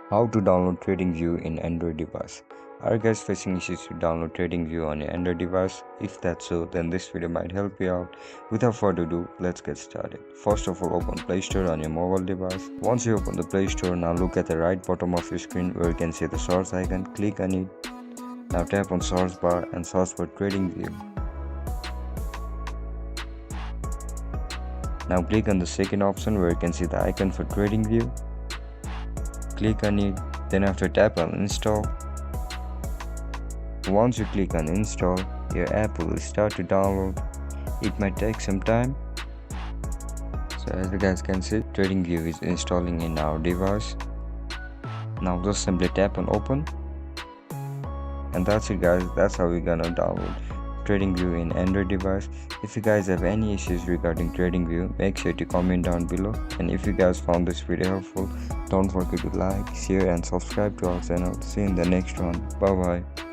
How to download TradingView in Android device. Are you guys facing issues to download TradingView on your Android device? If that's so, then this video might help you out. Without further ado, let's get started. First of all, open Play Store on your mobile device. Once you open the Play Store, now look at the right bottom of your screen where you can see the search icon. Click on it. Now tap on search bar and search for TradingView. Now click on the second option where you can see the icon for TradingView. Click on it, then after tap on install. Once you click on install, your app will start to download. It might take some time. So as you guys can see, TradingView is installing in our device. Now just simply tap on open. And that's it guys, that's how we're gonna download TradingView in Android device. If you guys have any issues regarding TradingView, make sure to comment down below. And if you guys found this video helpful, don't forget to like, share and subscribe to our channel. See you in the next one. Bye bye.